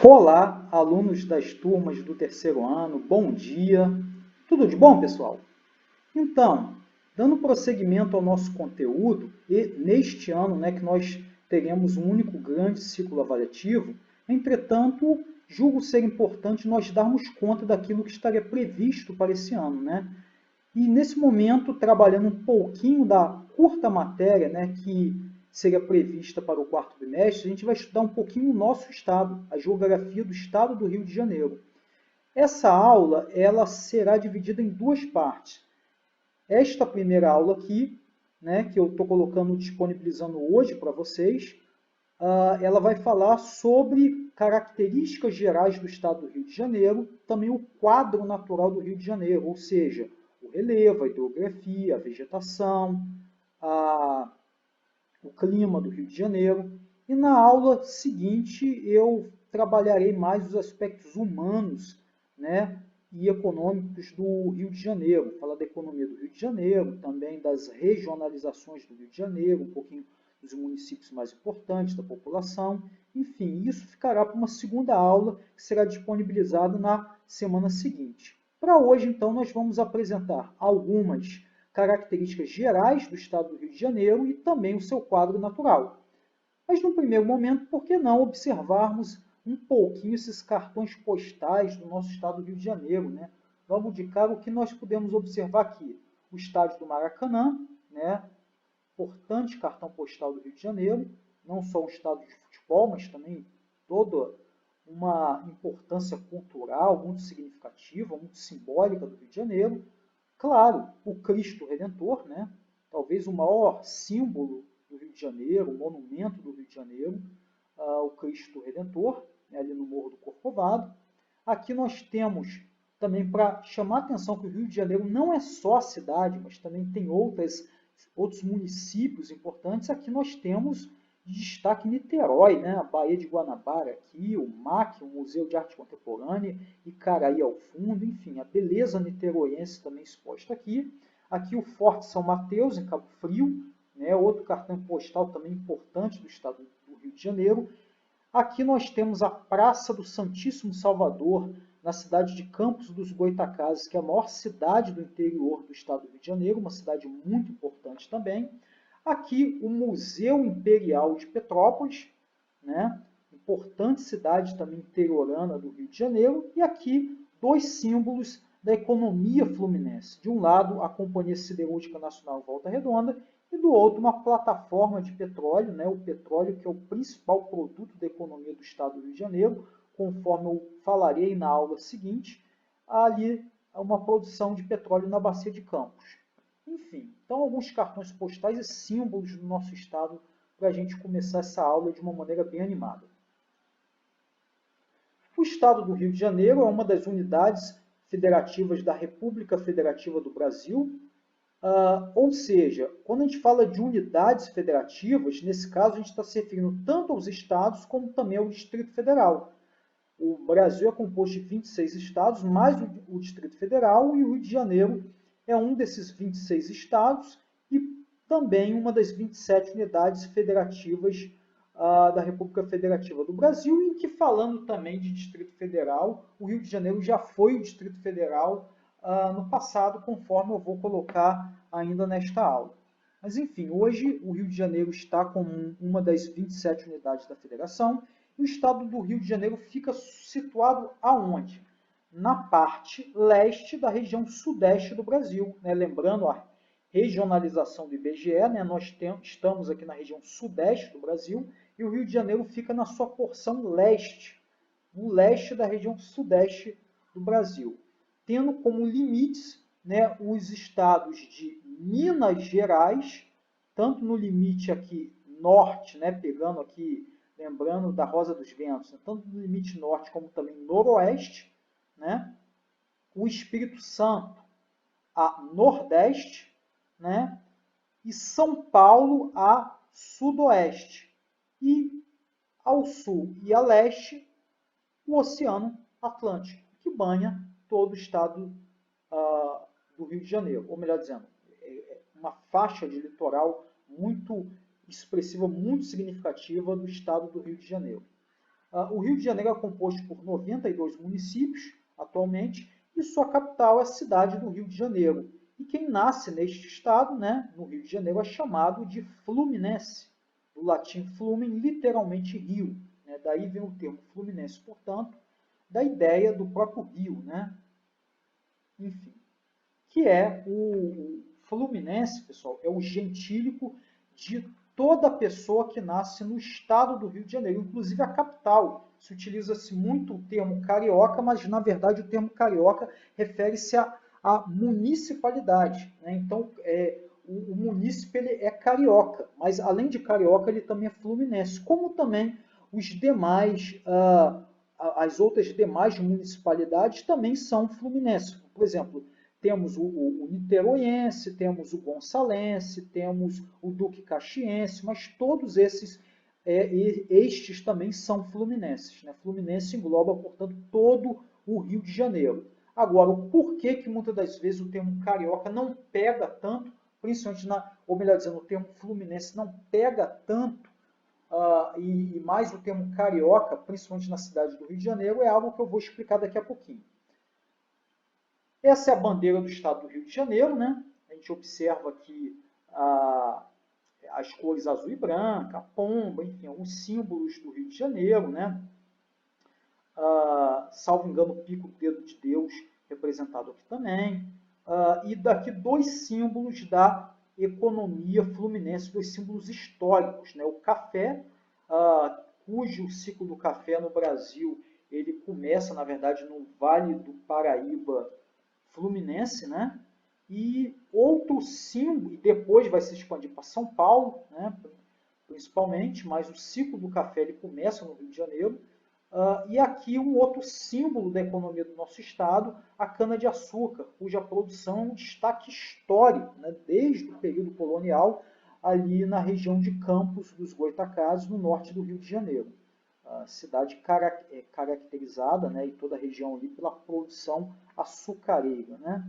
Olá, alunos das turmas do terceiro ano, bom dia. Tudo de bom, pessoal? Então, dando prosseguimento ao nosso conteúdo, e neste ano que nós teremos um único grande ciclo avaliativo, entretanto, julgo ser importante nós darmos conta daquilo que estaria previsto para esse ano, E nesse momento, trabalhando um pouquinho da curta matéria, que seria prevista para o quarto bimestre, a gente vai estudar um pouquinho o nosso estado, a geografia do estado do Rio de Janeiro. Essa aula ela será dividida em duas partes. Esta primeira aula aqui, que eu estou colocando, disponibilizando hoje para vocês, ela vai falar sobre características gerais do estado do Rio de Janeiro, também o quadro natural do Rio de Janeiro, ou seja, o relevo, a hidrografia, a vegetação, o clima do Rio de Janeiro. E na aula seguinte eu trabalharei mais os aspectos humanos, e econômicos do Rio de Janeiro. Falar da economia do Rio de Janeiro, também das regionalizações do Rio de Janeiro, um pouquinho dos municípios mais importantes, da população. Enfim, isso ficará para uma segunda aula que será disponibilizada na semana seguinte. Para hoje, então, nós vamos apresentar algumas características gerais do estado do Rio de Janeiro e também o seu quadro natural. Mas, no primeiro momento, por que não observarmos um pouquinho esses cartões postais do nosso estado do Rio de Janeiro, Logo de cara, o que nós podemos observar aqui? O estádio do Maracanã, importante cartão postal do Rio de Janeiro, não só um estádio de futebol, mas também toda uma importância cultural muito significativa, muito simbólica do Rio de Janeiro. Claro, o Cristo Redentor, talvez o maior símbolo do Rio de Janeiro, o monumento do Rio de Janeiro, o Cristo Redentor, ali no Morro do Corcovado. Aqui nós temos também, para chamar a atenção que o Rio de Janeiro não é só a cidade, mas também tem outros municípios importantes. Aqui nós temos de destaque Niterói, a Baía de Guanabara aqui, o MAC, o Museu de Arte Contemporânea, Icaraí ao fundo, enfim, a beleza niteroiense também exposta aqui. Aqui o Forte São Mateus, em Cabo Frio, outro cartão postal também importante do estado do Rio de Janeiro. Aqui nós temos a Praça do Santíssimo Salvador, na cidade de Campos dos Goytacazes, que é a maior cidade do interior do estado do Rio de Janeiro, uma cidade muito importante também. Aqui o Museu Imperial de Petrópolis, importante cidade também interiorana do Rio de Janeiro. E aqui dois símbolos da economia fluminense. De um lado, a Companhia Siderúrgica Nacional Volta Redonda, e do outro, uma plataforma de petróleo, o petróleo que é o principal produto da economia do estado do Rio de Janeiro, conforme eu falarei na aula seguinte, ali uma produção de petróleo na Bacia de Campos. Enfim, então alguns cartões postais e símbolos do nosso estado para a gente começar essa aula de uma maneira bem animada. O estado do Rio de Janeiro é uma das unidades federativas da República Federativa do Brasil, ou seja, quando a gente fala de unidades federativas, nesse caso a gente está se referindo tanto aos estados como também ao Distrito Federal. O Brasil é composto de 26 estados, mais o Distrito Federal, e o Rio de Janeiro é um desses 26 estados e também uma das 27 unidades federativas da República Federativa do Brasil, em que, falando também de Distrito Federal, o Rio de Janeiro já foi o Distrito Federal no passado, conforme eu vou colocar ainda nesta aula. Mas, enfim, hoje o Rio de Janeiro está como uma das 27 unidades da federação. O estado do Rio de Janeiro fica situado aonde? Na parte leste da região sudeste do Brasil. Lembrando a regionalização do IBGE, nós estamos aqui na região sudeste do Brasil e o Rio de Janeiro fica na sua porção leste, no leste da região sudeste do Brasil, tendo como limites os estados de Minas Gerais, tanto no limite aqui norte, pegando aqui, lembrando da Rosa dos Ventos, tanto no limite norte como também noroeste, o Espírito Santo a nordeste, e São Paulo a sudoeste, e ao sul e a leste, o Oceano Atlântico, que banha todo o estado do Rio de Janeiro, ou melhor dizendo, uma faixa de litoral muito expressiva, muito significativa do estado do Rio de Janeiro. O Rio de Janeiro é composto por 92 municípios, atualmente, e sua capital é a cidade do Rio de Janeiro. E quem nasce neste estado, né, no Rio de Janeiro, é chamado de fluminense, do latim flumen, literalmente rio. Né? Daí vem o termo fluminense, portanto, da ideia do próprio rio, né? Enfim, que é o fluminense, pessoal, é o gentílico de toda pessoa que nasce no estado do Rio de Janeiro, inclusive a capital. Se utiliza-se muito o termo carioca, mas na verdade o termo carioca refere-se à municipalidade. Né? Então, o munícipe ele é carioca, mas além de carioca ele também é fluminense, como também os demais, as outras demais municipalidades também são fluminenses. Por exemplo, temos o niteroense, temos o gonçalense, temos o duque caxiense, mas todos estes também são fluminenses. Né? Fluminense engloba, portanto, todo o Rio de Janeiro. Agora, o porquê que muitas das vezes o termo carioca não pega tanto, principalmente ou melhor dizendo, o termo fluminense não pega tanto, e mais o termo carioca, principalmente na cidade do Rio de Janeiro, é algo que eu vou explicar daqui a pouquinho. Essa é a bandeira do estado do Rio de Janeiro, né? A gente observa aqui as cores azul e branca, a pomba, enfim, alguns símbolos do Rio de Janeiro, né? Salvo engano, o pico do dedo de Deus representado aqui também. E daqui dois símbolos da economia fluminense, dois símbolos históricos, né? O café, cujo ciclo do café no Brasil ele começa, na verdade, no Vale do Paraíba Fluminense, né? E outro símbolo, e depois vai se expandir para São Paulo, né? Principalmente, mas o ciclo do café ele começa no Rio de Janeiro. E aqui um outro símbolo da economia do nosso estado, a cana-de-açúcar, cuja produção é um destaque histórico, né? Desde o período colonial, ali na região de Campos dos Goytacazes, no norte do Rio de Janeiro. A cidade caracterizada, né, e toda a região ali pela produção açucareira. Né?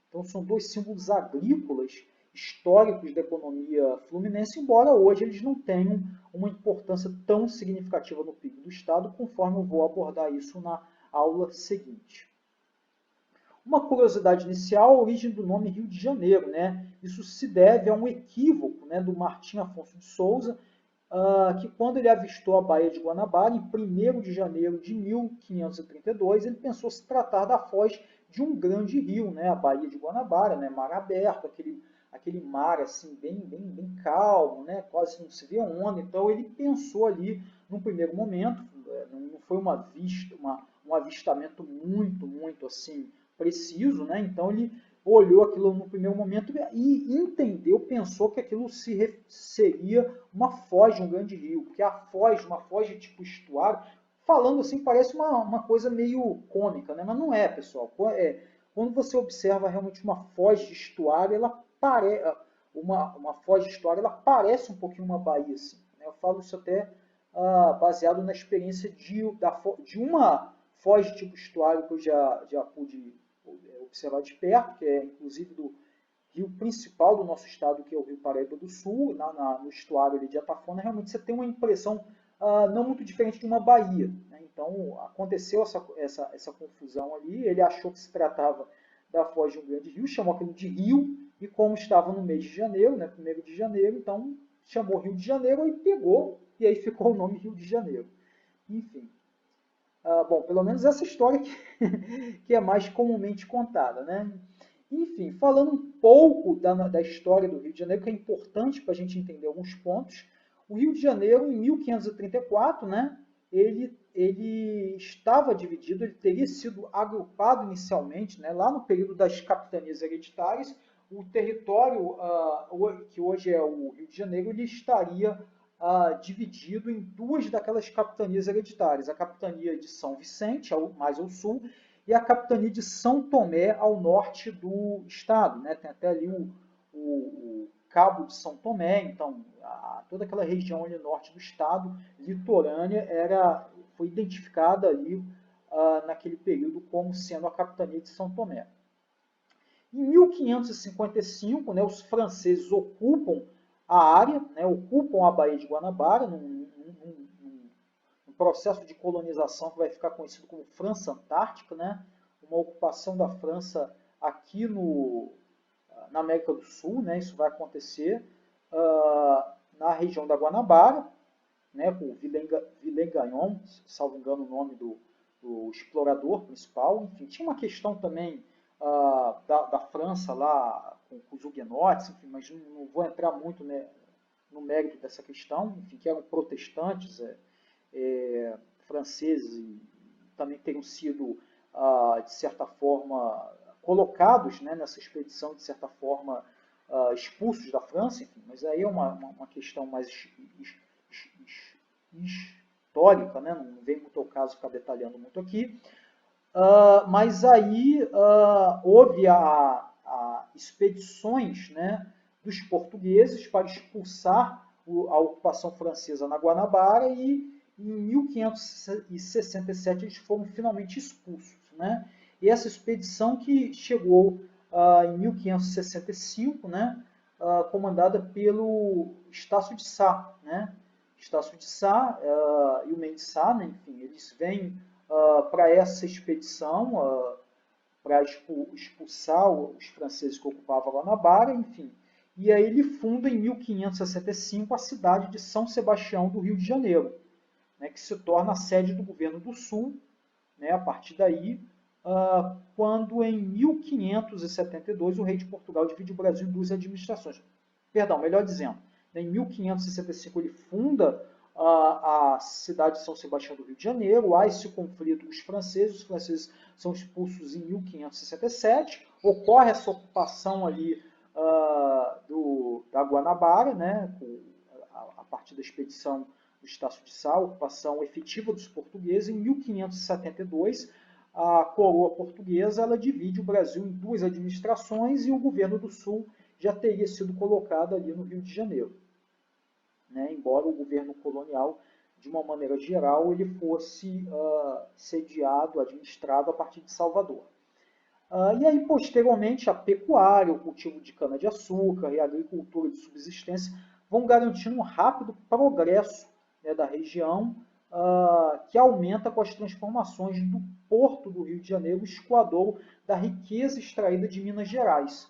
Então são dois símbolos agrícolas históricos da economia fluminense, embora hoje eles não tenham uma importância tão significativa no PIB do estado, conforme eu vou abordar isso na aula seguinte. Uma curiosidade inicial, a origem do nome Rio de Janeiro. Né? Isso se deve a um equívoco, né, do Martim Afonso de Souza, que quando ele avistou a Baía de Guanabara, em 1º de janeiro de 1532, ele pensou se tratar da foz de um grande rio, né, a Baía de Guanabara, né, mar aberto, aquele mar assim bem calmo, né, quase não se vê onda. Então ele pensou ali, num primeiro momento, não foi um avistamento muito assim preciso, né, então ele olhou aquilo no primeiro momento e entendeu, pensou que aquilo seria uma foz de um grande rio, porque uma foz de tipo estuário, falando assim, parece uma coisa meio cômica, né? Mas não é, pessoal. Quando você observa realmente uma foz de estuário, uma foz de estuário, ela parece um pouquinho uma baía, assim. Né? Eu falo isso até baseado na experiência de uma foz de tipo estuário que eu já pude observar de perto, que é inclusive do rio principal do nosso estado, que é o Rio Paraíba do Sul, no estuário ali de Atafona, realmente você tem uma impressão não muito diferente de uma baía. Né? Então aconteceu essa confusão ali, ele achou que se tratava da foz de um grande rio, chamou aquilo de rio, e como estava no mês de janeiro, né, 1º de janeiro, então chamou Rio de Janeiro e pegou, e aí ficou o nome Rio de Janeiro. Enfim. Bom, pelo menos essa história que é mais comumente contada, né? Enfim, falando um pouco da história do Rio de Janeiro, que é importante para a gente entender alguns pontos, o Rio de Janeiro, em 1534, né, ele estava dividido, ele teria sido agrupado inicialmente, né, lá no período das capitanias hereditárias, o território que hoje é o Rio de Janeiro, ele estaria dividido em duas daquelas capitanias hereditárias, a capitania de São Vicente, mais ao sul, e a capitania de São Tomé, ao norte do estado. Né? Tem até ali o Cabo de São Tomé, então toda aquela região ali norte do estado, litorânea, foi identificada ali naquele período como sendo a capitania de São Tomé. Em 1555, né, os franceses ocupam a área, né, ocupam a Baía de Guanabara, num processo de colonização que vai ficar conhecido como França Antártica, né? Uma ocupação da França aqui na América do Sul, né? Isso vai acontecer na região da Guanabara, né? Com o Villeneuve Gagnon, salvo engano o nome do explorador principal. Enfim, tinha uma questão também da França lá com os huguenotes, enfim, mas não vou entrar muito, né, no mérito dessa questão, enfim, que eram protestantes franceses e também teriam sido, de certa forma, colocados, né, nessa expedição, de certa forma, expulsos da França, enfim, mas aí é uma questão mais histórica, né, não vem muito ao caso ficar detalhando muito aqui. Mas aí houve expedições, né, dos portugueses para expulsar a ocupação francesa na Guanabara e em 1567 eles foram finalmente expulsos, né? E essa expedição que chegou em 1565, né, comandada pelo Estácio de Sá, né? Estácio de Sá e o Mendes Sá, né, enfim, eles vêm para essa expedição, para expulsar os franceses que ocupavam a Guanabara, enfim. E aí ele funda em 1565 a cidade de São Sebastião do Rio de Janeiro, né, que se torna a sede do governo do Sul, né, a partir daí, quando em 1572 o rei de Portugal divide o Brasil em duas administrações. Perdão, melhor dizendo, em 1565 ele funda a cidade de São Sebastião do Rio de Janeiro, há esse conflito com os franceses são expulsos em 1567, ocorre essa ocupação ali da Guanabara, né, a partir da expedição do Estácio de Sá, ocupação efetiva dos portugueses. Em 1572, a coroa portuguesa ela divide o Brasil em duas administrações e o governo do Sul já teria sido colocado ali no Rio de Janeiro, né? Embora o governo colonial, de uma maneira geral, ele fosse sediado, administrado a partir de Salvador. E aí, posteriormente, a pecuária, o cultivo de cana-de-açúcar e a agricultura de subsistência vão garantindo um rápido progresso, né, da região, que aumenta com as transformações do porto do Rio de Janeiro, escoadouro da riqueza extraída de Minas Gerais.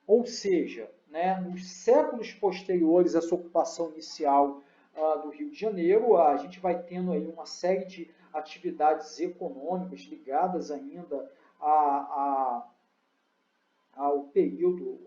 Ou seja, né, nos séculos posteriores a essa ocupação inicial do Rio de Janeiro, a gente vai tendo aí uma série de atividades econômicas ligadas ainda ao período,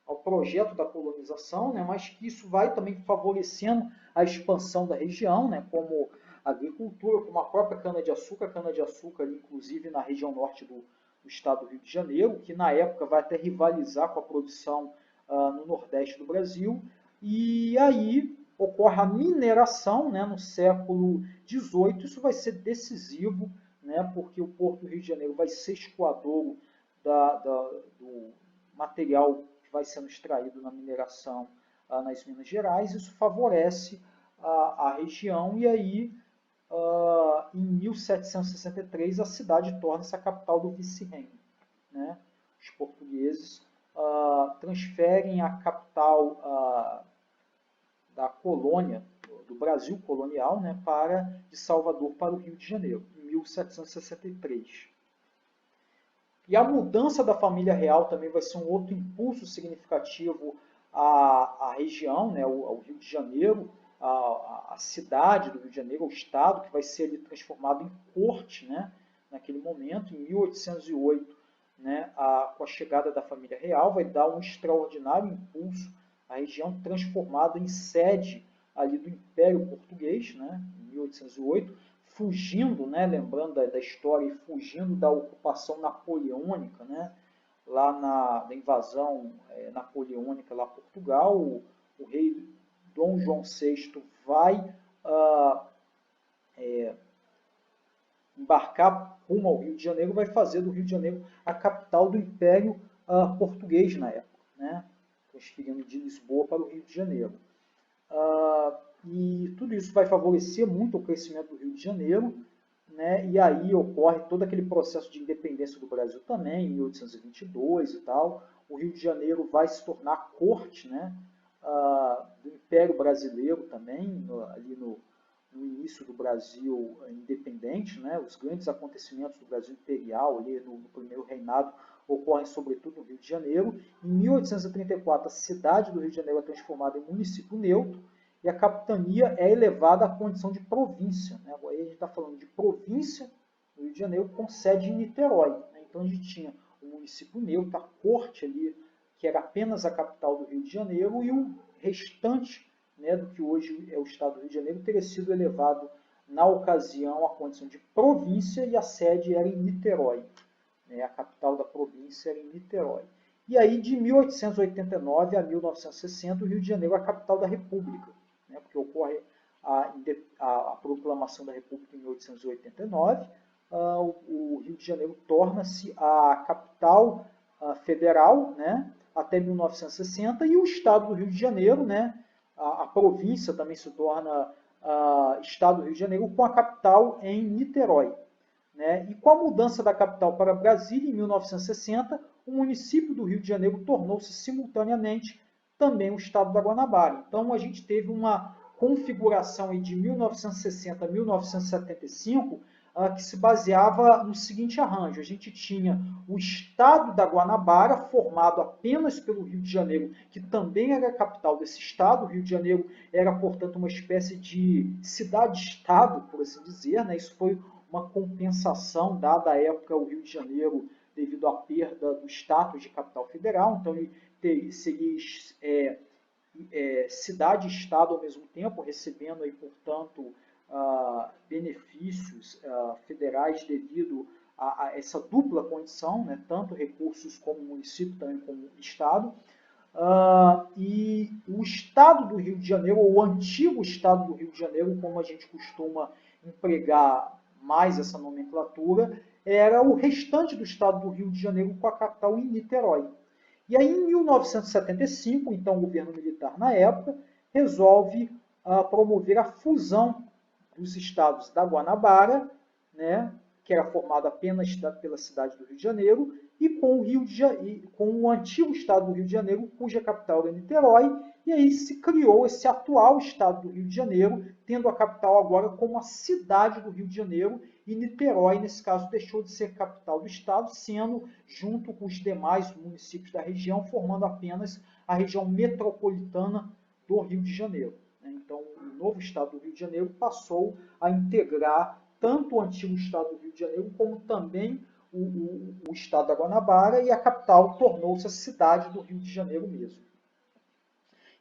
ao projeto da colonização, né, mas que isso vai também favorecendo a expansão da região, né, como a agricultura, como a própria cana-de-açúcar, inclusive na região norte do estado do Rio de Janeiro, que na época vai até rivalizar com a produção no nordeste do Brasil. E aí ocorre a mineração, né, no século XVIII, isso vai ser decisivo, né, porque o Porto do Rio de Janeiro vai ser escoadouro do material que vai sendo extraído na mineração nas Minas Gerais. Isso favorece a região e aí, em 1763, a cidade torna-se a capital do vice-reino, né? Os portugueses transferem a capital da colônia, do Brasil colonial, né, de Salvador para o Rio de Janeiro, em 1763. E a mudança da família real também vai ser um outro impulso significativo à região, né, ao Rio de Janeiro, à cidade do Rio de Janeiro, ao estado, que vai ser ali transformado em corte, né, naquele momento, em 1808, né, com a chegada da família real, vai dar um extraordinário impulso à região, transformada em sede ali do Império Português, né, em 1808, fugindo, né, lembrando da história, fugindo da ocupação napoleônica, né, lá da invasão napoleônica lá a Portugal, o rei Dom João VI vai embarcar rumo ao Rio de Janeiro, vai fazer do Rio de Janeiro a capital do Império Português na época, né, transferindo de Lisboa para o Rio de Janeiro. E tudo isso vai favorecer muito o crescimento do Rio de Janeiro, né? E aí ocorre todo aquele processo de independência do Brasil também, em 1822 e tal. O Rio de Janeiro vai se tornar corte, né, do Império Brasileiro também, ali no início do Brasil independente, né? Os grandes acontecimentos do Brasil imperial, ali no primeiro reinado, ocorrem sobretudo no Rio de Janeiro. Em 1834, a cidade do Rio de Janeiro é transformada em município neutro e a capitania é elevada à condição de província. Né? Agora a gente está falando de província do Rio de Janeiro com sede em Niterói. Né? Então a gente tinha o município neutro, a corte ali, que era apenas a capital do Rio de Janeiro, e o restante, né, do que hoje é o estado do Rio de Janeiro, teria sido elevado na ocasião à condição de província e a sede era em Niterói. Né, a capital da província era em Niterói. E aí, de 1889 a 1960, o Rio de Janeiro é a capital da República, né, porque ocorre a proclamação da República em 1889, o Rio de Janeiro torna-se a capital federal, né, até 1960, e o estado do Rio de Janeiro, né, a província também se torna estado do Rio de Janeiro, com a capital em Niterói. Né? E com a mudança da capital para Brasília, em 1960, o município do Rio de Janeiro tornou-se simultaneamente também o estado da Guanabara. Então a gente teve uma configuração aí de 1960 a 1975 que se baseava no seguinte arranjo: a gente tinha o estado da Guanabara, formado apenas pelo Rio de Janeiro, que também era a capital desse estado. O Rio de Janeiro era, portanto, uma espécie de cidade-estado, por assim dizer. Né? Isso foi uma compensação, dada a época o Rio de Janeiro, devido à perda do status de capital federal. Então ele seria cidade-estado ao mesmo tempo, recebendo aí, portanto, benefícios federais devido a essa dupla condição, né, tanto recursos como município, também como estado. E o estado do Rio de Janeiro, ou o antigo estado do Rio de Janeiro, como a gente costuma empregar mais essa nomenclatura, era o restante do estado do Rio de Janeiro com a capital em Niterói. E aí, em 1975, então o governo militar na época resolve promover a fusão dos estados da Guanabara, né, que era formado apenas pela cidade do Rio de Janeiro, e com o antigo estado do Rio de Janeiro, cuja capital era Niterói, e aí se criou esse atual estado do Rio de Janeiro, tendo a capital agora como a cidade do Rio de Janeiro, e Niterói, nesse caso, deixou de ser capital do estado, sendo, junto com os demais municípios da região, formando apenas a região metropolitana do Rio de Janeiro. Então, o novo estado do Rio de Janeiro passou a integrar tanto o antigo estado do Rio de Janeiro, como também o estado da Guanabara, e a capital tornou-se a cidade do Rio de Janeiro mesmo.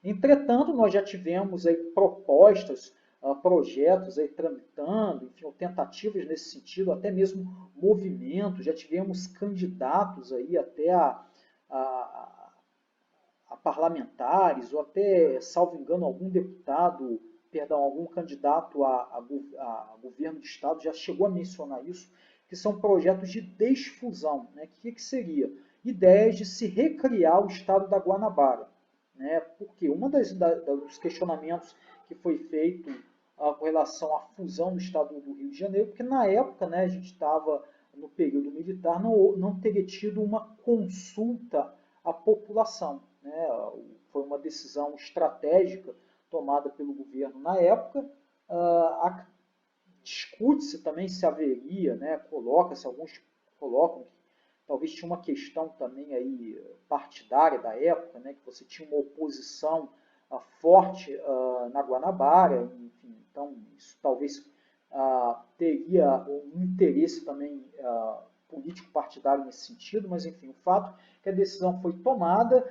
Entretanto, nós já tivemos aí propostas, projetos aí tramitando, enfim, tentativas nesse sentido, até mesmo movimentos, já tivemos candidatos aí até a parlamentares, ou até, salvo engano, algum deputado, perdão, algum candidato a governo de estado já chegou a mencionar isso, que são projetos de desfusão. Né? O que seria? Ideias de se recriar o estado da Guanabara. Né? Porque um dos questionamentos que foi feito com relação à fusão do estado do Rio de Janeiro, porque na época, né, a gente estava no período militar, não teria tido uma consulta à população. Né? Foi uma decisão estratégica tomada pelo governo na época. Discute-se também se haveria, né, coloca-se, alguns colocam que talvez tinha uma questão também aí partidária da época, né, que você tinha uma oposição forte na Guanabara, enfim, então isso talvez teria um interesse também político partidário nesse sentido, mas enfim, o fato é que a decisão foi tomada,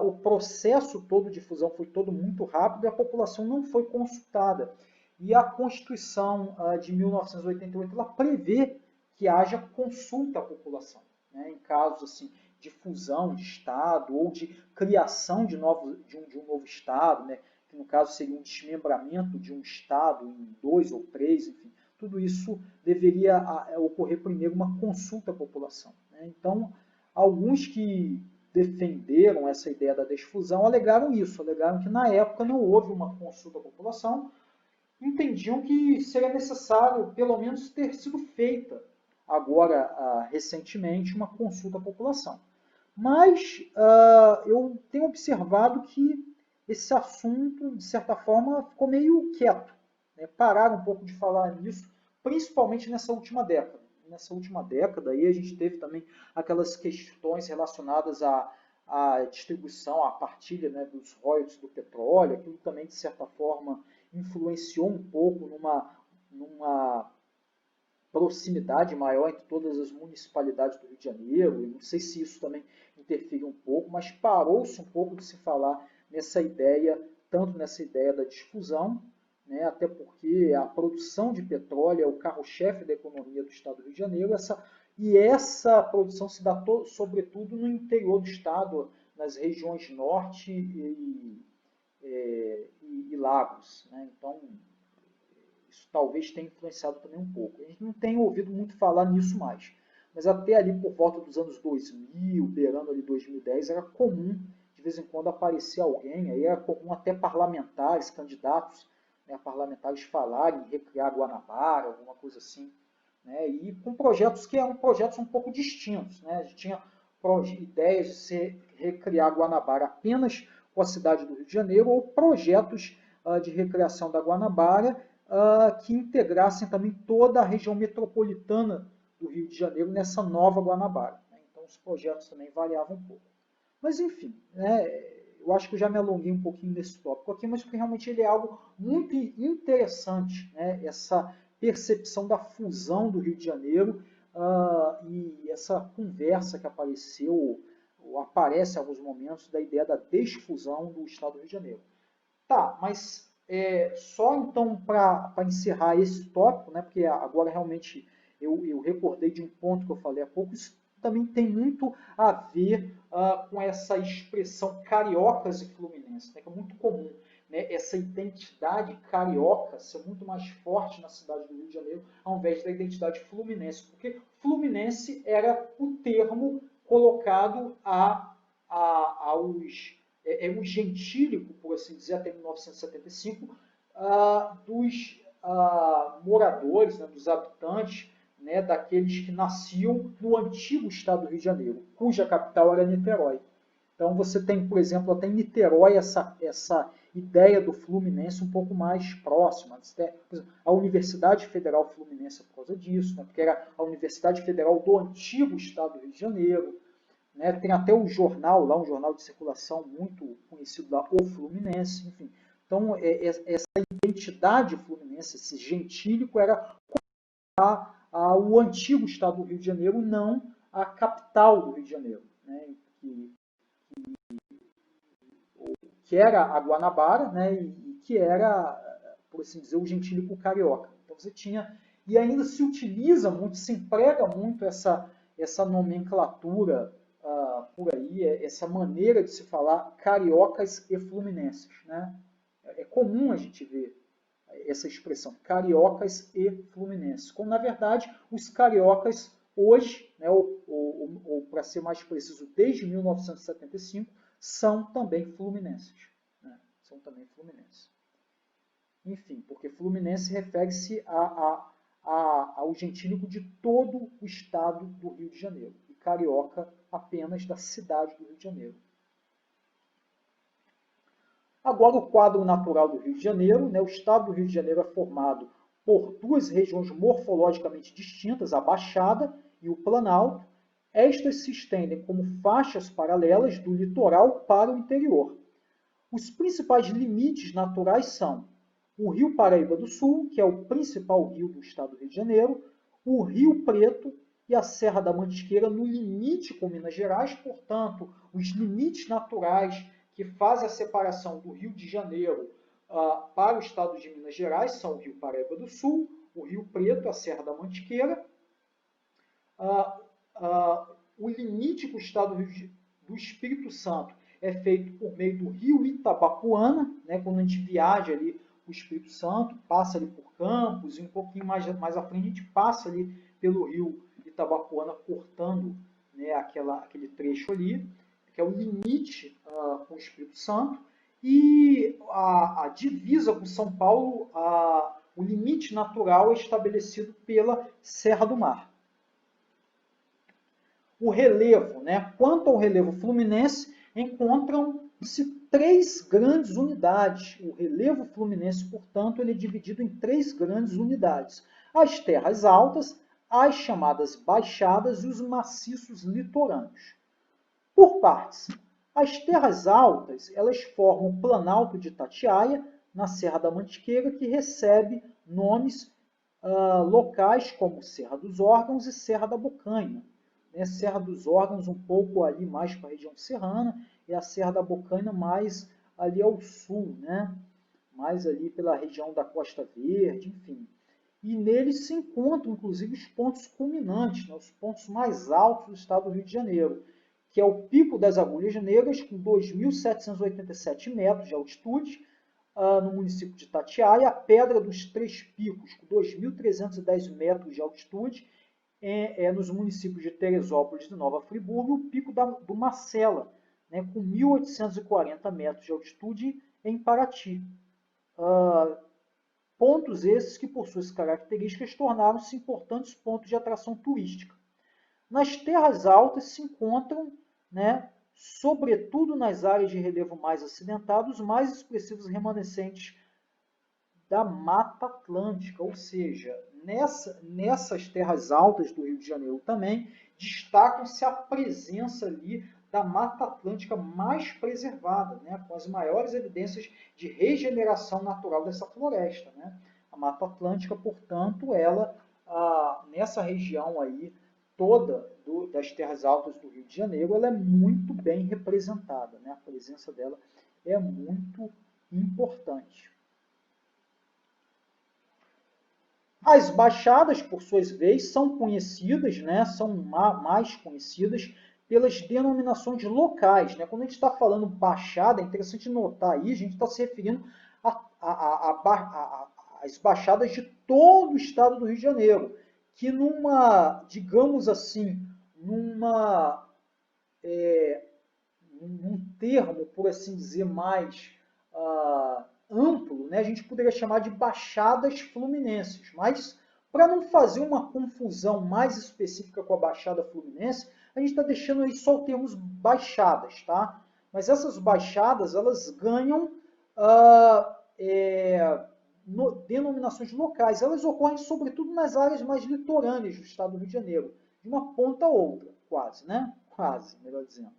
o processo todo de fusão foi todo muito rápido e a população não foi consultada. E a Constituição de 1988 ela prevê que haja consulta à população, né, em casos assim, de fusão de Estado ou de criação de um novo Estado, né, que no caso seria um desmembramento de um Estado em 2 ou 3, enfim, tudo isso deveria ocorrer primeiro uma consulta à população. Né. Então, alguns que defenderam essa ideia da desfusão alegaram isso, alegaram que na época não houve uma consulta à população, entendiam que seria necessário, pelo menos, ter sido feita agora, recentemente, uma consulta à população. Mas eu tenho observado que esse assunto, de certa forma, ficou meio quieto. né, pararam um pouco de falar nisso, principalmente nessa última década. Nessa última década, aí a gente teve também aquelas questões relacionadas à distribuição, à partilha, né, dos royalties do petróleo, aquilo também, de certa forma, influenciou um pouco numa proximidade maior entre todas as municipalidades do Rio de Janeiro. Eu não sei se isso também interfere um pouco, mas parou-se um pouco de se falar nessa ideia, tanto nessa ideia da difusão, né, até porque a produção de petróleo é o carro-chefe da economia do estado do Rio de Janeiro, e essa produção se dá sobretudo no interior do estado, nas regiões norte e lagos, né? Então, isso talvez tenha influenciado também um pouco. A gente não tem ouvido muito falar nisso mais, mas até ali por volta dos anos 2000, beirando ali 2010, era comum de vez em quando aparecer alguém, aí era comum até parlamentares, candidatos, né, parlamentares falarem em recriar Guanabara, alguma coisa assim, né, e com projetos que eram projetos um pouco distintos, né, a gente tinha ideias de se recriar Guanabara apenas com a cidade do Rio de Janeiro, ou projetos de recriação da Guanabara que integrassem também toda a região metropolitana do Rio de Janeiro nessa nova Guanabara, né? Então os projetos também variavam um pouco. Mas enfim, né, eu acho que eu já me alonguei um pouquinho nesse tópico aqui, mas porque realmente ele é algo muito interessante, né, essa percepção da fusão do Rio de Janeiro e essa conversa que apareceu, ou aparece em alguns momentos, da ideia da desfusão do estado do Rio de Janeiro. Tá, mas só então para encerrar esse tópico, né, porque agora realmente eu recordei de um ponto que eu falei há pouco, isso também tem muito a ver com essa expressão cariocas e fluminenses, né, que é muito comum, né, essa identidade carioca ser muito mais forte na cidade do Rio de Janeiro, ao invés da identidade fluminense, porque fluminense era o termo colocado aos um gentílico, por assim dizer, até 1975, dos moradores, né, dos habitantes, né, daqueles que nasciam no antigo estado do Rio de Janeiro, cuja capital era Niterói. Então você tem, por exemplo, até em Niterói essa ideia do Fluminense um pouco mais próxima. A Universidade Federal Fluminense por causa disso, né, porque era a Universidade Federal do antigo estado do Rio de Janeiro. Né? Tem até um jornal lá, um jornal de circulação muito conhecido lá, o Fluminense, enfim. Então, essa identidade fluminense, esse gentílico, era o antigo estado do Rio de Janeiro, não a capital do Rio de Janeiro, né? que era a Guanabara, né? E que era, por assim dizer, o gentílico carioca. Então você tinha, e ainda se utiliza muito, se emprega muito essa nomenclatura por aí, essa maneira de se falar cariocas e fluminenses, né? É comum a gente ver essa expressão, cariocas e fluminenses, quando na verdade os cariocas hoje, né, ou para ser mais preciso, desde 1975, são também fluminenses. Né? São também fluminenses. Enfim, porque fluminense refere-se ao gentílico de todo o estado do Rio de Janeiro, e carioca apenas da cidade do Rio de Janeiro. Agora, o quadro natural do Rio de Janeiro, né? O estado do Rio de Janeiro é formado por duas regiões morfologicamente distintas, a Baixada e o Planalto. Estas se estendem como faixas paralelas do litoral para o interior. Os principais limites naturais são o Rio Paraíba do Sul, que é o principal rio do estado do Rio de Janeiro, o Rio Preto e a Serra da Mantiqueira no limite com Minas Gerais. Portanto, os limites naturais que fazem a separação do Rio de Janeiro para o estado de Minas Gerais são o Rio Paraíba do Sul, o Rio Preto, a Serra da Mantiqueira. O limite com o estado do Espírito Santo é feito por meio do Rio Itabapoana, né, quando a gente viaja ali o Espírito Santo, passa ali por Campos, e um pouquinho mais à frente a gente passa ali pelo Rio Itabapoana, cortando, né, aquele trecho ali, que é o limite com o Espírito Santo, e a divisa com São Paulo, o limite natural é estabelecido pela Serra do Mar. O relevo, né? Quanto ao relevo fluminense, encontram três grandes unidades. O relevo fluminense, portanto, ele é dividido em três grandes unidades. As terras altas, as chamadas baixadas e os maciços litorâneos. Por partes, as terras altas, elas formam o Planalto de Itatiaia, na Serra da Mantiqueira, que recebe nomes locais como Serra dos Órgãos e Serra da Bocaina. Serra dos Órgãos um pouco ali mais para a região serrana e a Serra da Bocaina mais ali ao sul, né? Mais ali pela região da Costa Verde, enfim. E neles se encontram, inclusive, os pontos culminantes, né? Os pontos mais altos do estado do Rio de Janeiro, que é o Pico das Agulhas Negras, com 2.787 metros de altitude, no município de Itatiaia, a Pedra dos Três Picos, com 2.310 metros de altitude, nos municípios de Teresópolis e Nova Friburgo, e o Pico do Marcela, né, com 1.840 metros de altitude, em Paraty. Pontos esses que, por suas características, tornaram-se importantes pontos de atração turística. Nas terras altas se encontram, né, sobretudo nas áreas de relevo mais acidentado, os mais expressivos remanescentes da Mata Atlântica, ou seja, nessas terras altas do Rio de Janeiro também destacam-se a presença ali da Mata Atlântica mais preservada, né, com as maiores evidências de regeneração natural dessa floresta, né? A Mata Atlântica, portanto, ela nessa região aí toda das terras altas do Rio de Janeiro, ela é muito bem representada, né? A presença dela é muito importante. As baixadas, por sua vez, são conhecidas, né, são mais conhecidas pelas denominações locais. Né? Quando a gente está falando baixada, é interessante notar aí, a gente está se referindo às baixadas de todo o estado do Rio de Janeiro, que numa, digamos assim, num termo, por assim dizer, mais amplo, né, a gente poderia chamar de baixadas fluminenses, mas para não fazer uma confusão mais específica com a Baixada Fluminense, a gente está deixando aí só o termo baixadas, tá? Mas essas baixadas, elas ganham denominações locais. Elas ocorrem sobretudo nas áreas mais litorâneas do estado do Rio de Janeiro, de uma ponta a outra, quase, né? Quase, melhor dizendo.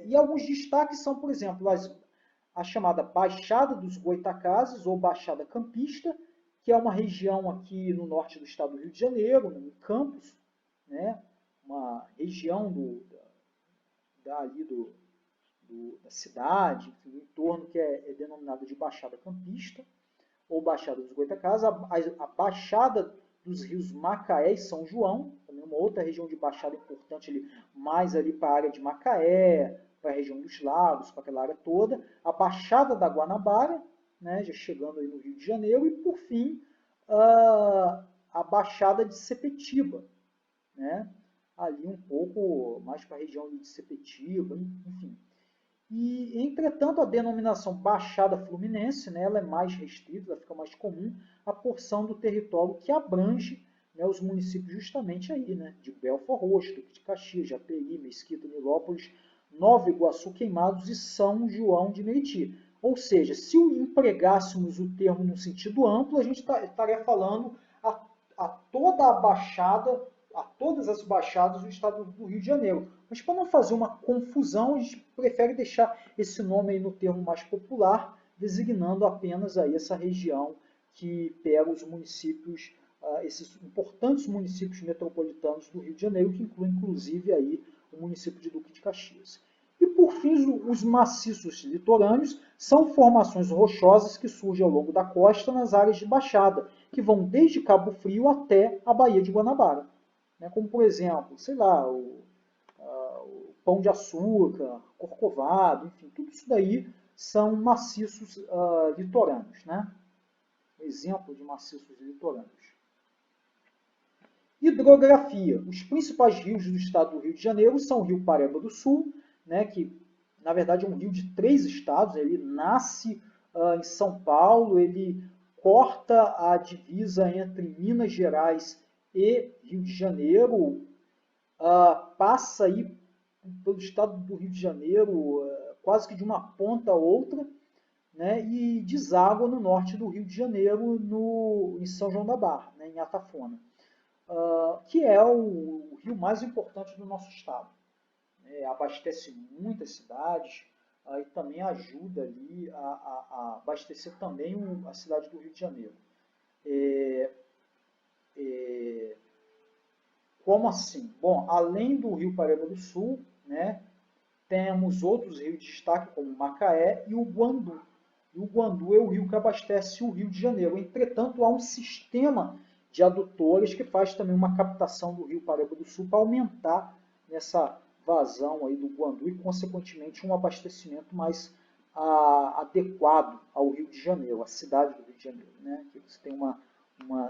E alguns destaques são, por exemplo, a chamada Baixada dos Goitacazes, ou Baixada Campista, que é uma região aqui no norte do estado do Rio de Janeiro, no Campos, né? Uma região da cidade, do entorno, que é denominada de Baixada Campista, ou Baixada dos Goitacazes, a Baixada dos rios Macaé e São João, também uma outra região de baixada importante, ali, mais ali para a área de Macaé, para a região dos lagos, para aquela área toda, a Baixada da Guanabara, né, já chegando aí no Rio de Janeiro, e por fim a Baixada de Sepetiba, né, ali um pouco mais para a região de Sepetiba, enfim. E, entretanto, a denominação Baixada Fluminense, né, ela é mais restrita, ela fica mais comum, a porção do território que abrange, né, os municípios justamente aí, né, de Belford Roxo, Duque de Caxias, Japeri, Mesquita, Nilópolis, Nova Iguaçu, Queimados e São João de Meriti. Ou seja, se empregássemos o termo no sentido amplo, a gente estaria falando a toda a Baixada, a todas as baixadas do estado do Rio de Janeiro. Mas para não fazer uma confusão, a gente prefere deixar esse nome aí no termo mais popular, designando apenas aí essa região que pega os municípios, esses importantes municípios metropolitanos do Rio de Janeiro, que inclui inclusive aí o município de Duque de Caxias. E por fim, os maciços litorâneos são formações rochosas que surgem ao longo da costa nas áreas de baixada, que vão desde Cabo Frio até a Baía de Guanabara. Como, por exemplo, sei lá, o Pão de Açúcar, Corcovado, enfim, tudo isso daí são maciços litorâneos, né? Exemplo de maciços litorâneos. Hidrografia. Os principais rios do estado do Rio de Janeiro são o Rio Paraíba do Sul, né, que na verdade é um rio de 3 estados, ele nasce em São Paulo, ele corta a divisa entre Minas Gerais e Rio de Janeiro, passa aí pelo estado do Rio de Janeiro, quase que de uma ponta a outra, né, e deságua no norte do Rio de Janeiro, em São João da Barra, né, em Atafona, que é o rio mais importante do nosso estado. Abastece muitas cidades e também ajuda ali a abastecer também a cidade do Rio de Janeiro. Como assim? Bom, além do Rio Paraíba do Sul, né, temos outros rios de destaque, como o Macaé e o Guandu. E o Guandu é o rio que abastece o Rio de Janeiro. Entretanto, há um sistema de adutores que faz também uma captação do Rio Paraíba do Sul para aumentar essa vazão aí do Guandu e, consequentemente, um abastecimento mais adequado ao Rio de Janeiro, à cidade do Rio de Janeiro, né? Que você tem uma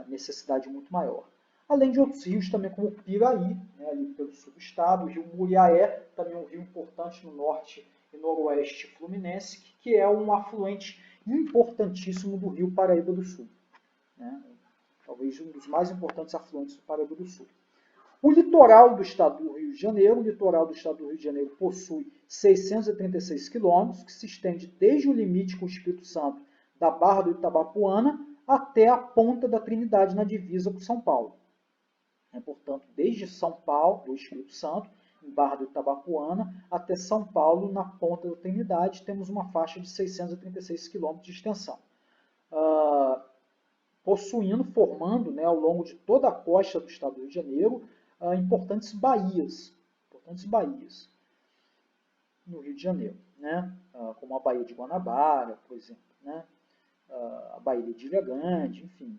necessidade muito maior. Além de outros rios também, como o Piraí, né, ali pelo sul do estado, o rio Muriaé, também um rio importante no norte e noroeste fluminense, que é um afluente importantíssimo do rio Paraíba do Sul. Né? Talvez um dos mais importantes afluentes do Paraíba do Sul. O litoral do estado do Rio de Janeiro, possui 636 quilômetros, que se estende desde o limite com o Espírito Santo da Barra do Itabapoana até a Ponta da Trindade, na divisa com São Paulo. Portanto, desde São Paulo, do Espírito Santo, em Barra do Itabapoana, até São Paulo, na Ponta da Trindade, temos uma faixa de 636 quilômetros de extensão. Formando, né, ao longo de toda a costa do estado do Rio de Janeiro, importantes baías no Rio de Janeiro, né, como a Baía de Guanabara, por exemplo, né, a Baía de Ilha Grande, enfim,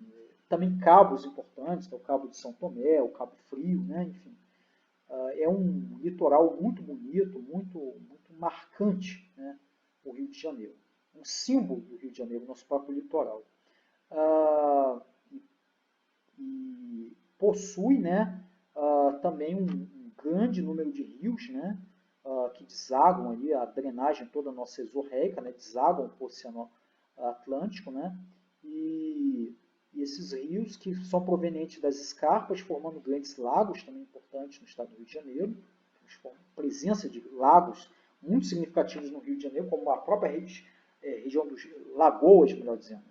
também cabos importantes, o Cabo de São Tomé, o Cabo Frio, né, enfim. É um litoral muito bonito, muito marcante, né, o Rio de Janeiro. Um símbolo do Rio de Janeiro, nosso próprio litoral. E possui, né, também um grande número de rios, né, que desaguam ali, a drenagem toda nossa exorreica, né, desaguam para o Oceano Atlântico, né, e esses rios que são provenientes das escarpas, formando grandes lagos, também importantes no estado do Rio de Janeiro, presença de lagos muito significativos no Rio de Janeiro, como a própria região dos lagoas, melhor dizendo.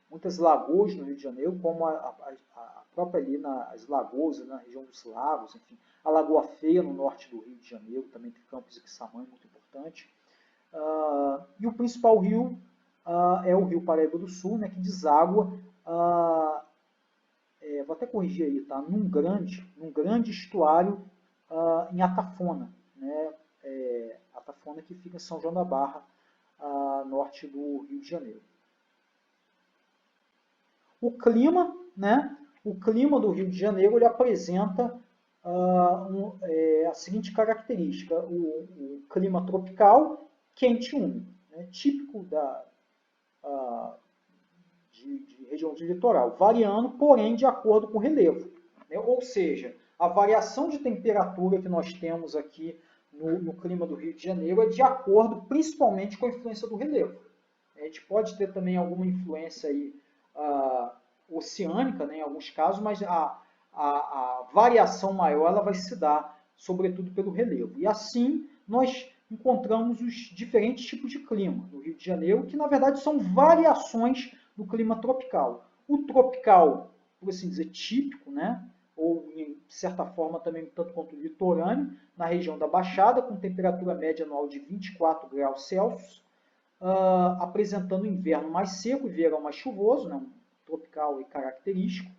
Muitas lagoas no Rio de Janeiro, como a própria ali nas lagoas, na região dos lagos, enfim. A Lagoa Feia, no norte do Rio de Janeiro, também tem Campos e Quissamã, muito importante. E o principal rio é o Rio Paraíba do Sul, né, que deságua, vou até corrigir aí, tá? num grande estuário em Atafona, né? Atafona, que fica em São João da Barra, norte do Rio de Janeiro. O clima, né? O clima do Rio de Janeiro ele apresenta a seguinte característica: o clima tropical, quente e úmido, né? Típico de região de litoral, variando, porém, de acordo com o relevo. Né? Ou seja, a variação de temperatura que nós temos aqui no clima do Rio de Janeiro é de acordo principalmente com a influência do relevo. A gente pode ter também alguma influência aí, oceânica, né, em alguns casos, mas a variação maior ela vai se dar, sobretudo, pelo relevo. E assim nós encontramos os diferentes tipos de clima no Rio de Janeiro, que na verdade são variações do clima tropical. O tropical, por assim dizer, típico, né, ou de certa forma também tanto quanto litorâneo, na região da Baixada, com temperatura média anual de 24 graus Celsius, apresentando inverno mais seco e verão mais chuvoso, né, um tropical e característico.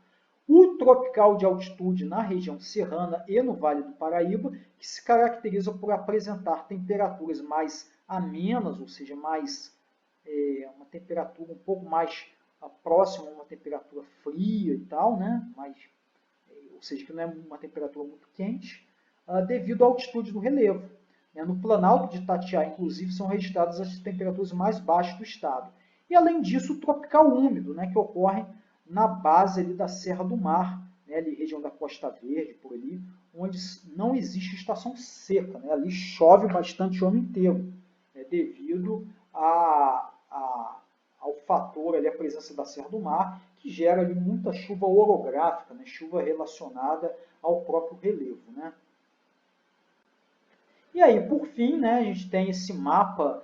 O tropical de altitude na região serrana e no Vale do Paraíba, que se caracteriza por apresentar temperaturas mais amenas, ou seja, uma temperatura um pouco mais próxima a uma temperatura fria e tal, né? Ou seja, que não é uma temperatura muito quente, devido à altitude do relevo. No Planalto de Itatiaia, inclusive, são registradas as temperaturas mais baixas do estado. E, além disso, o tropical úmido, né, que ocorre na base ali da Serra do Mar, né, ali, região da Costa Verde, por ali, onde não existe estação seca. Né, ali chove bastante o ano inteiro, né, devido ao fator, ali, a presença da Serra do Mar, que gera ali muita chuva orográfica, né, chuva relacionada ao próprio relevo. Né. E aí, por fim, né, a gente tem esse mapa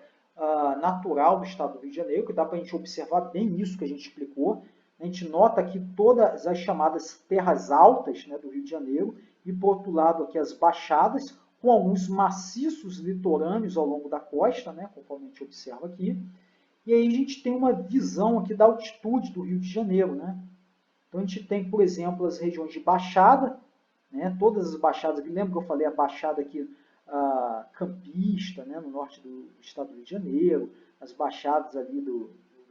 natural do estado do Rio de Janeiro, que dá para a gente observar bem isso que a gente explicou. A gente nota aqui todas as chamadas terras altas, né, do Rio de Janeiro, e por outro lado aqui as baixadas, com alguns maciços litorâneos ao longo da costa, né, conforme a gente observa aqui. E aí a gente tem uma visão aqui da altitude do Rio de Janeiro, né? Então a gente tem, por exemplo, as regiões de baixada, né? Todas as baixadas aqui, lembra que eu falei a baixada aqui campista, né? No norte do estado do Rio de Janeiro, as baixadas ali do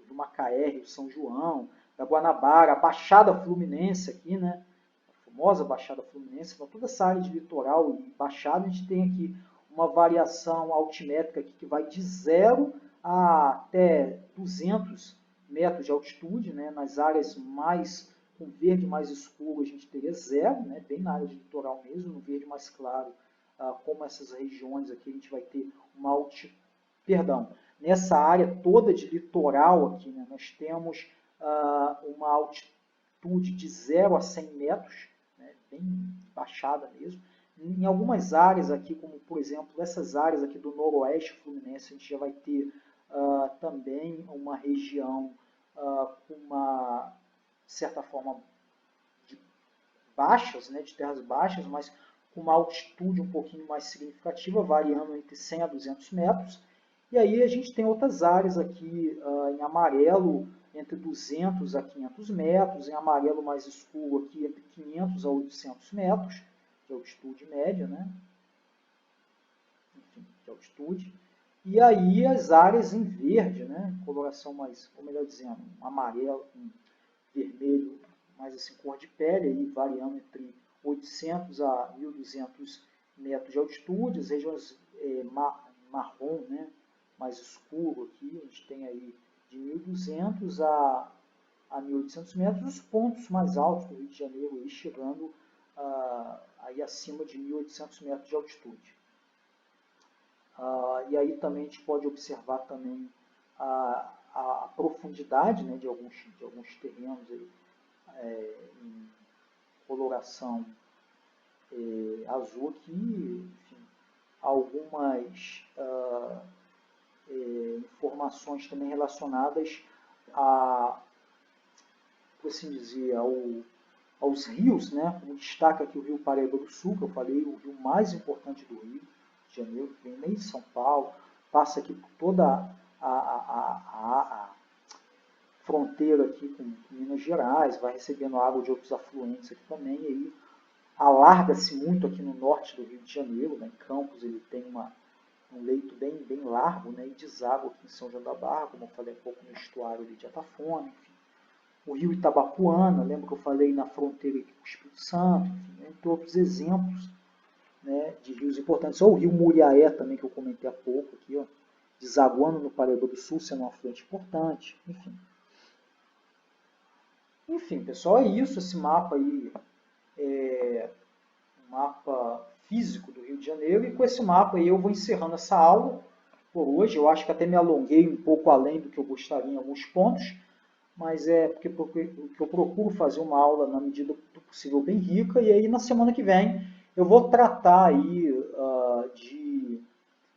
Macaé, Rio de São João, da Guanabara, a Baixada Fluminense aqui, né? A famosa Baixada Fluminense. Então toda essa área de litoral e baixada, a gente tem aqui uma variação altimétrica aqui que vai de 0 até 200 metros de altitude, né? Nas áreas mais com verde mais escuro a gente teria 0, né? Bem na área de litoral mesmo, no verde mais claro, como essas regiões aqui a gente vai ter uma altitude, perdão, nessa área toda de litoral aqui, né? Nós temos uma altitude de 0 a 100 metros, né? Bem baixada mesmo. Em algumas áreas aqui, como por exemplo essas áreas aqui do noroeste fluminense, a gente já vai ter também uma região com uma certa forma de baixas, né, de terras baixas, mas com uma altitude um pouquinho mais significativa, variando entre 100 a 200 metros. E aí a gente tem outras áreas aqui em amarelo, entre 200 a 500 metros, em amarelo mais escuro aqui entre 500 a 800 metros, de altitude média, né? Enfim, de altitude. E aí as áreas em verde, né? Coloração mais, ou melhor dizendo, um amarelo, um vermelho, mais assim, cor de pele, aí variando entre 800 a 1.200 metros de altitude, as regiões marrom, né? Mais escuro aqui, a gente tem aí de 1.200 a 1.800 metros, os pontos mais altos do Rio de Janeiro, aí chegando aí acima de 1.800 metros de altitude. E aí também a gente pode observar também a profundidade, né, de alguns terrenos aí, em coloração azul aqui, enfim, algumas informações também relacionadas por assim dizer, aos rios, né? Como destaca aqui o Rio Paraíba do Sul, que eu falei, o rio mais importante do Rio de Janeiro, que vem de São Paulo, passa aqui por toda a fronteira aqui com Minas Gerais, vai recebendo água de outros afluentes aqui também, e aí alarga-se muito aqui no norte do Rio de Janeiro, né? Em Campos ele tem um leito bem largo, né? E deságua aqui em São João da Barra, como eu falei há pouco no estuário de Atafona, enfim. O rio Itabapuana, lembra que eu falei na fronteira aqui com o Espírito Santo, enfim, entre outros exemplos, né, de rios importantes. Ou o rio Muriaé também, que eu comentei há pouco, aqui, ó, desaguando no Paraíba do Sul, sendo um afluente importante, enfim. Enfim, pessoal, é isso, esse mapa aí é um mapa físico do Rio de Janeiro, e com esse mapa aí eu vou encerrando essa aula por hoje. Eu acho que até me alonguei um pouco além do que eu gostaria em alguns pontos, mas é porque eu procuro fazer uma aula na medida do possível bem rica, e aí na semana que vem eu vou tratar aí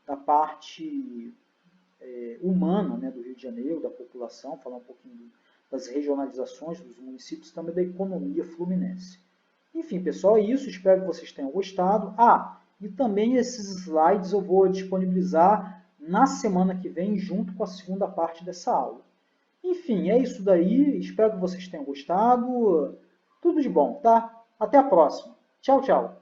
da parte humana, né, do Rio de Janeiro, da população, falar um pouquinho das regionalizações dos municípios e também da economia fluminense. Enfim, pessoal, é isso. Espero que vocês tenham gostado. E também esses slides eu vou disponibilizar na semana que vem, junto com a segunda parte dessa aula. Enfim, é isso daí. Espero que vocês tenham gostado. Tudo de bom, tá? Até a próxima. Tchau, tchau.